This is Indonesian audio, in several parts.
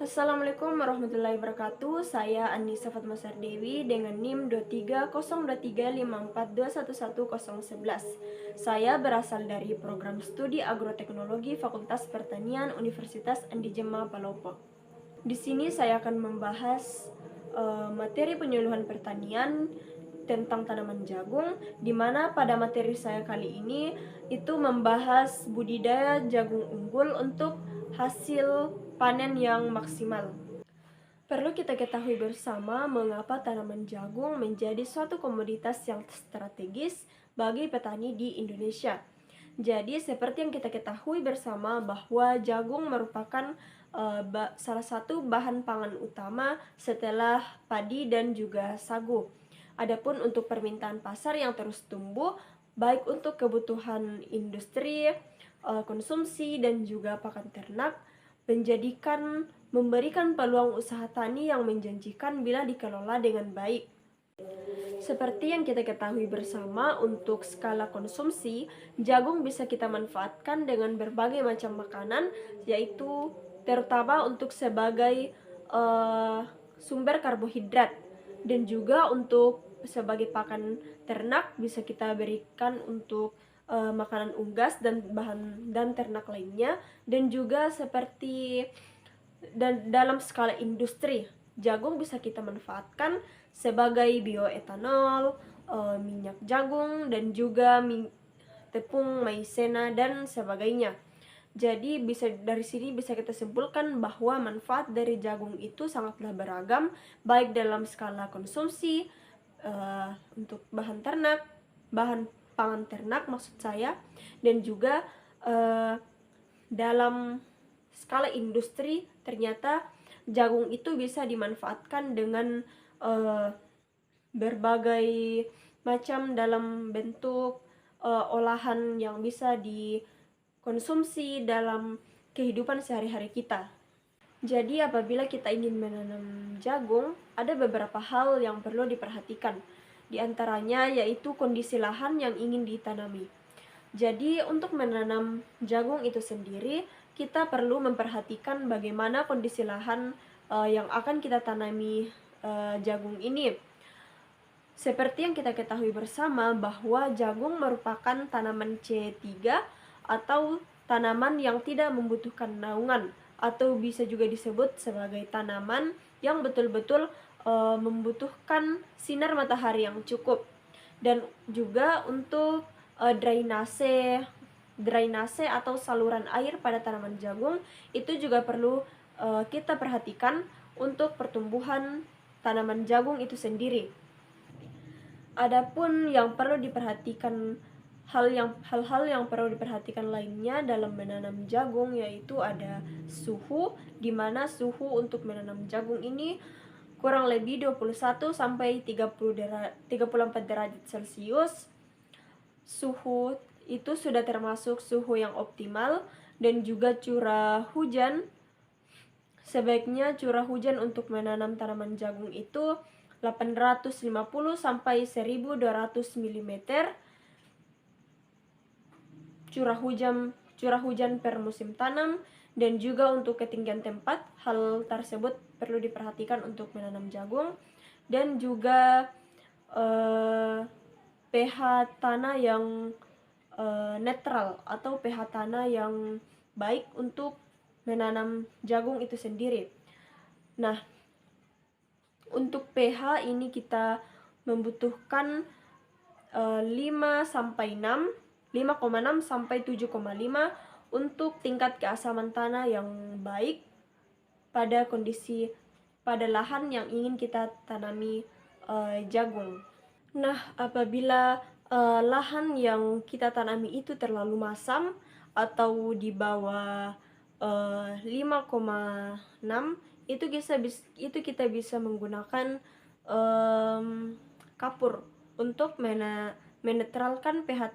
Assalamualaikum warahmatullahi wabarakatuh. Saya Anissa Fatmasar Dewi dengan NIM 230235421111. Saya berasal dari program studi agroteknologi Fakultas Pertanian Universitas Andi Jema Palopo. Di sini saya akan membahas materi penyuluhan pertanian tentang tanaman jagung, di mana pada materi saya kali ini itu membahas budidaya jagung unggul untuk hasil panen yang maksimal. Perlu kita ketahui bersama mengapa tanaman jagung menjadi suatu komoditas yang strategis bagi petani di Indonesia. Jadi seperti yang kita ketahui bersama bahwa jagung merupakan salah satu bahan pangan utama setelah padi dan juga sagu. Adapun untuk permintaan pasar yang terus tumbuh, baik untuk kebutuhan industri, konsumsi dan juga pakan ternak, memberikan peluang usaha tani yang menjanjikan bila dikelola dengan baik. Seperti yang kita ketahui bersama, untuk skala konsumsi, jagung bisa kita manfaatkan dengan berbagai macam makanan, yaitu terutama untuk sebagai sumber karbohidrat, dan juga untuk sebagai pakan ternak bisa kita berikan untuk makanan unggas dan ternak lainnya, dan juga seperti dalam skala industri, jagung bisa kita manfaatkan sebagai bioetanol, minyak jagung, dan juga tepung maizena dan sebagainya. Jadi dari sini bisa kita simpulkan bahwa manfaat dari jagung itu sangatlah beragam, baik dalam skala konsumsi, untuk bahan ternak, bahan pangan ternak maksud saya, dan juga dalam skala industri ternyata jagung itu bisa dimanfaatkan dengan berbagai macam dalam bentuk olahan yang bisa dikonsumsi dalam kehidupan sehari-hari kita. Jadi apabila kita ingin menanam jagung, ada beberapa hal yang perlu diperhatikan. Di antaranya yaitu kondisi lahan yang ingin ditanami. Jadi untuk menanam jagung itu sendiri, kita perlu memperhatikan bagaimana kondisi lahan yang akan kita tanami jagung ini. Seperti yang kita ketahui bersama bahwa jagung merupakan tanaman C3 atau tanaman yang tidak membutuhkan naungan, atau bisa juga disebut sebagai tanaman yang betul-betul membutuhkan sinar matahari yang cukup. Dan juga untuk drainase atau saluran air pada tanaman jagung itu juga perlu kita perhatikan untuk pertumbuhan tanaman jagung itu sendiri. Adapun yang perlu diperhatikan, hal-hal yang perlu diperhatikan lainnya dalam menanam jagung yaitu ada suhu, di mana suhu untuk menanam jagung ini kurang lebih 21 sampai 34 derajat Celcius. Suhu itu sudah termasuk suhu yang optimal. Dan juga curah hujan, sebaiknya curah hujan untuk menanam tanaman jagung itu 850 sampai 1200 mm curah hujan per musim tanam. Dan juga untuk ketinggian tempat, hal tersebut perlu diperhatikan untuk menanam jagung. Dan juga pH tanah yang netral atau pH tanah yang baik untuk menanam jagung itu sendiri. Nah, untuk pH ini kita membutuhkan 5 sampai 6, 5,6 sampai 7,5 untuk tingkat keasaman tanah yang baik pada lahan yang ingin kita tanami jagung. Nah, apabila lahan yang kita tanami itu terlalu masam atau di bawah 5,6, itu kita bisa menggunakan kapur untuk menetralkan pH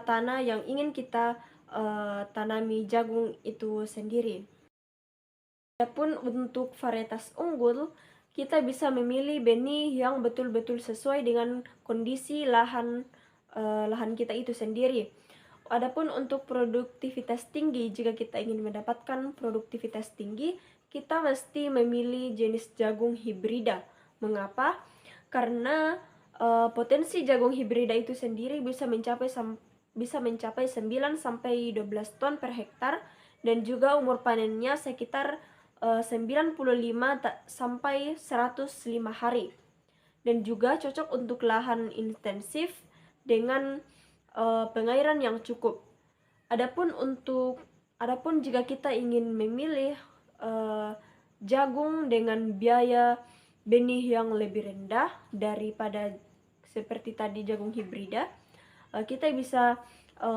tanah yang ingin kita tanami jagung itu sendiri. Adapun untuk varietas unggul, kita bisa memilih benih yang betul-betul sesuai dengan kondisi lahan kita itu sendiri. Adapun untuk produktivitas tinggi, jika kita ingin mendapatkan produktivitas tinggi, kita mesti memilih jenis jagung hibrida. Mengapa? Karena potensi jagung hibrida itu sendiri bisa mencapai 9 sampai 12 ton per hektar, dan juga umur panennya sekitar 95 sampai 105 hari. Dan juga cocok untuk lahan intensif dengan pengairan yang cukup. Adapun jika kita ingin memilih jagung dengan biaya benih yang lebih rendah daripada seperti tadi jagung hibrida, kita bisa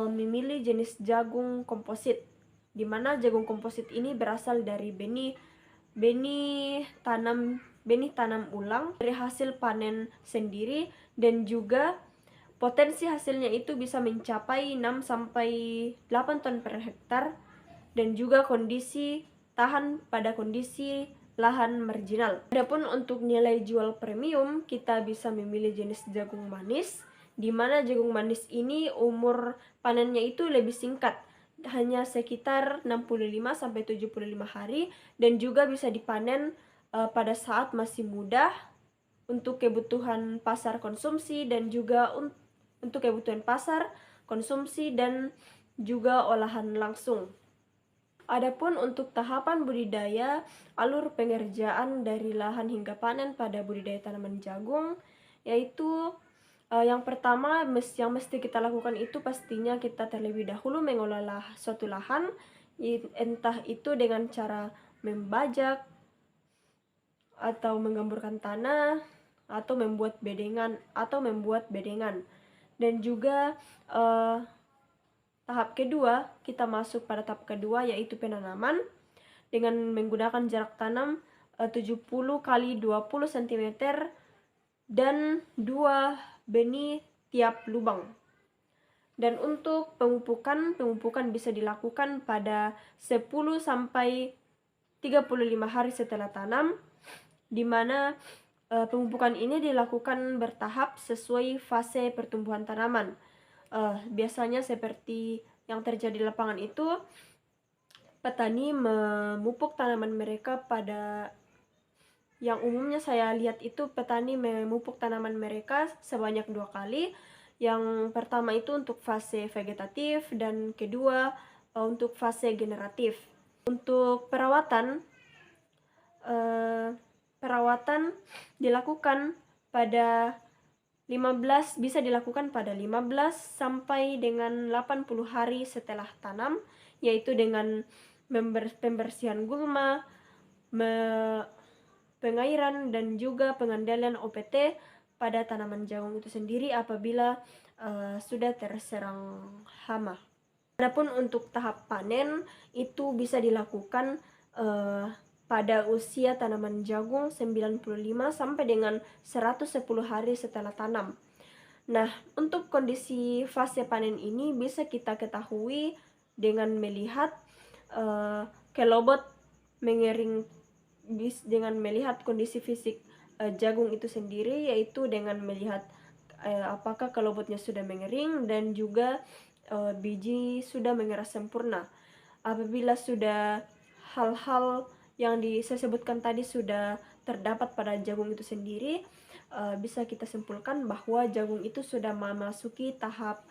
memilih jenis jagung komposit, di mana jagung komposit ini berasal dari benih tanam ulang dari hasil panen sendiri, dan juga potensi hasilnya itu bisa mencapai 6 sampai 8 ton per hektar, dan juga tahan pada kondisi lahan marginal. Adapun untuk nilai jual premium, kita bisa memilih jenis jagung manis, di mana jagung manis ini umur panennya itu lebih singkat, hanya sekitar 65 sampai 75 hari, dan juga bisa dipanen pada saat masih muda untuk kebutuhan pasar konsumsi, dan juga untuk kebutuhan pasar, konsumsi, dan juga olahan langsung. Adapun untuk tahapan budidaya, alur pengerjaan dari lahan hingga panen pada budidaya tanaman jagung, yaitu yang pertama yang mesti kita lakukan itu pastinya kita terlebih dahulu mengolah suatu lahan, entah itu dengan cara membajak atau menggemburkan tanah, atau membuat bedengan. Dan juga kita masuk pada tahap kedua, yaitu penanaman dengan menggunakan jarak tanam 70 kali 20 cm dan 2 benih tiap lubang. Dan untuk pemupukan bisa dilakukan pada 10 sampai 35 hari setelah tanam, di mana pemupukan ini dilakukan bertahap sesuai fase pertumbuhan tanaman. Biasanya seperti yang terjadi di lapangan itu, petani memupuk tanaman mereka yang umumnya saya lihat itu petani memupuk tanaman mereka sebanyak 2 kali. Yang pertama itu untuk fase vegetatif, dan kedua untuk fase generatif. Untuk perawatan dilakukan pada 15 sampai dengan 80 hari setelah tanam, yaitu dengan pembersihan gulma, pengairan, dan juga pengendalian OPT pada tanaman jagung itu sendiri apabila sudah terserang hama. Adapun untuk tahap panen itu bisa dilakukan pada usia tanaman jagung 95 sampai dengan 110 hari setelah tanam. Nah, untuk kondisi fase panen ini bisa kita ketahui dengan melihat kelobot mengering, dengan melihat kondisi fisik jagung itu sendiri, yaitu dengan melihat apakah kelobotnya sudah mengering dan juga biji sudah mengeras sempurna. Apabila sudah hal-hal yang saya sebutkan tadi sudah terdapat pada jagung itu sendiri, bisa kita simpulkan bahwa jagung itu sudah memasuki tahap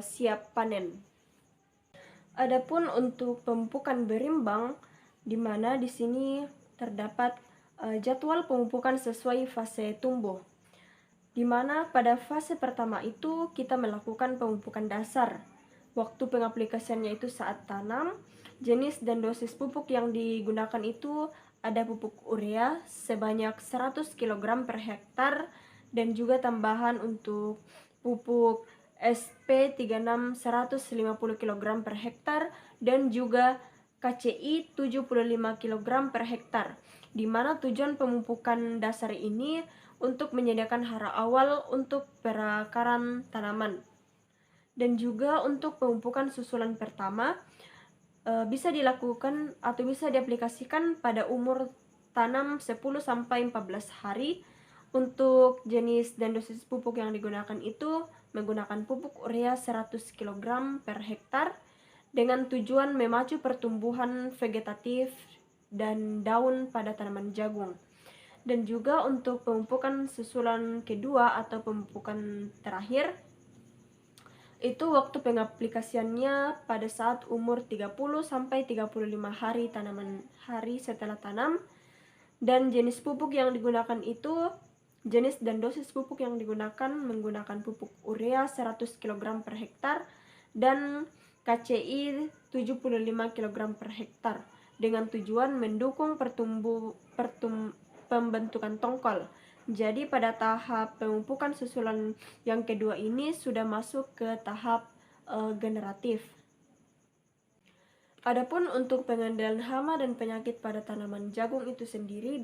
siap panen. Adapun untuk pemupukan berimbang, di mana di sini terdapat jadwal pemupukan sesuai fase tumbuh, di mana pada fase pertama itu kita melakukan pemupukan dasar. Waktu pengaplikasiannya itu saat tanam. Jenis dan dosis pupuk yang digunakan itu ada pupuk urea sebanyak 100 kg per hektar, dan juga tambahan untuk pupuk SP36 150 kg per hektar, dan juga KCI 75 kg per hektar, di mana tujuan pemupukan dasar ini untuk menyediakan hara awal untuk perakaran tanaman. Dan juga untuk pemupukan susulan pertama bisa dilakukan atau bisa diaplikasikan pada umur tanam 10 sampai 14 hari. Untuk jenis dan dosis pupuk yang digunakan itu menggunakan pupuk urea 100 kg per hektar dengan tujuan memacu pertumbuhan vegetatif dan daun pada tanaman jagung. Dan juga untuk pemupukan susulan kedua atau pemupukan terakhir, itu waktu pengaplikasiannya pada saat umur 30-35 hari setelah tanam. Dan jenis pupuk yang digunakan itu, jenis dan dosis pupuk yang digunakan menggunakan pupuk urea 100 kg per hektar dan KCI 75 kg per hektar dengan tujuan mendukung pembentukan tongkol. Jadi pada tahap pemupukan susulan yang kedua ini sudah masuk ke tahap generatif. Adapun untuk pengendalian hama dan penyakit pada tanaman jagung itu sendiri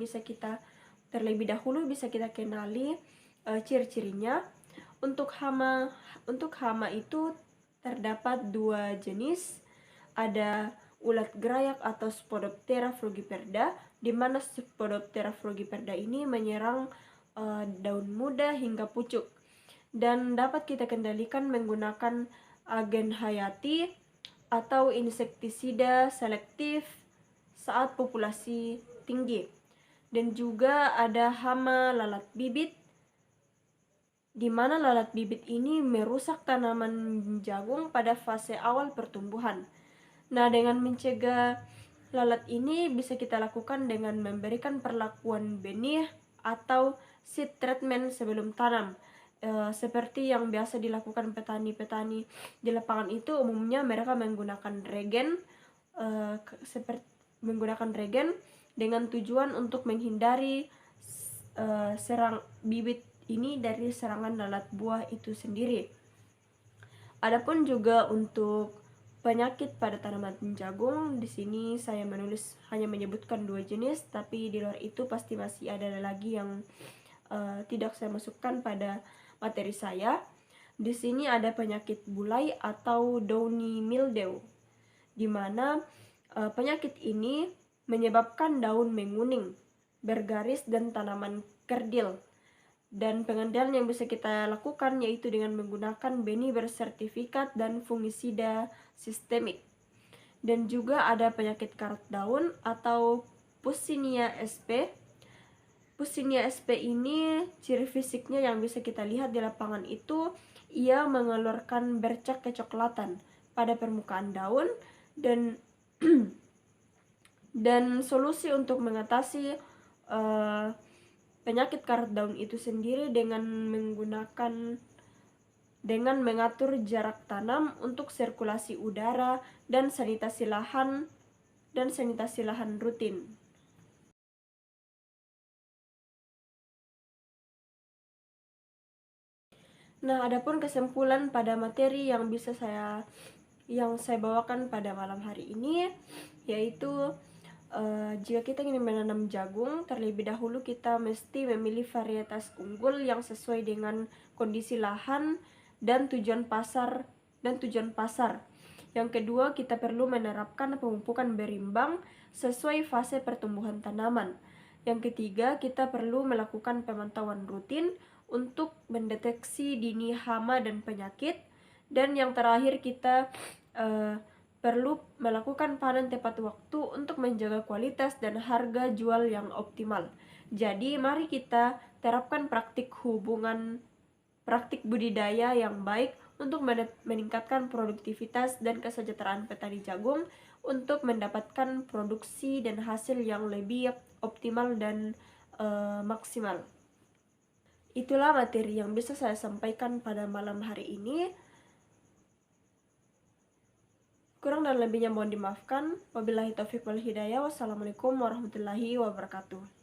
terlebih dahulu bisa kita kenali ciri-cirinya. Untuk hama itu terdapat dua jenis. Ada ulat gerayak atau Spodoptera frugiperda, di mana Spodoptera frugiperda ini menyerang daun muda hingga pucuk dan dapat kita kendalikan menggunakan agen hayati atau insektisida selektif saat populasi tinggi. Dan juga ada hama lalat bibit, di mana lalat bibit ini merusak tanaman jagung pada fase awal pertumbuhan. Nah, dengan mencegah lalat ini bisa kita lakukan dengan memberikan perlakuan benih atau seed treatment sebelum tanam. Seperti yang biasa dilakukan petani-petani di lapangan itu, umumnya mereka menggunakan regen, dengan tujuan untuk menghindari serang bibit ini dari serangan lalat buah itu sendiri. Adapun juga untuk penyakit pada tanaman jagung, di sini saya hanya menyebutkan dua jenis, tapi di luar itu pasti masih ada lagi yang tidak saya masukkan pada materi saya. Di sini ada penyakit bulai atau downy mildew, di mana penyakit ini menyebabkan daun menguning, bergaris dan tanaman kerdil. Dan pengendalian yang bisa kita lakukan yaitu dengan menggunakan benih bersertifikat dan fungisida sistemik. Dan juga ada penyakit karat daun atau Puccinia sp. Puccinia sp ini ciri fisiknya yang bisa kita lihat di lapangan itu, ia mengeluarkan bercak kecoklatan pada permukaan daun dan dan solusi untuk mengatasi penyakit karat daun itu sendiri dengan mengatur jarak tanam untuk sirkulasi udara dan sanitasi lahan rutin. Nah, adapun kesimpulan pada materi yang saya bawakan pada malam hari ini, yaitu jika kita ingin menanam jagung, terlebih dahulu kita mesti memilih varietas unggul yang sesuai dengan kondisi lahan dan tujuan pasar. Yang kedua, kita perlu menerapkan pemupukan berimbang sesuai fase pertumbuhan tanaman. Yang ketiga, kita perlu melakukan pemantauan rutin untuk mendeteksi dini hama dan penyakit. Dan yang terakhir, kita perlu melakukan panen tepat waktu untuk menjaga kualitas dan harga jual yang optimal. Jadi mari kita terapkan praktik budidaya yang baik untuk meningkatkan produktivitas dan kesejahteraan petani jagung untuk mendapatkan produksi dan hasil yang lebih optimal dan maksimal. Itulah materi yang bisa saya sampaikan pada malam hari ini. Kurang dan lebihnya mohon dimaafkan. Wabillahi taufiq wal hidayah. Wassalamualaikum warahmatullahi wabarakatuh.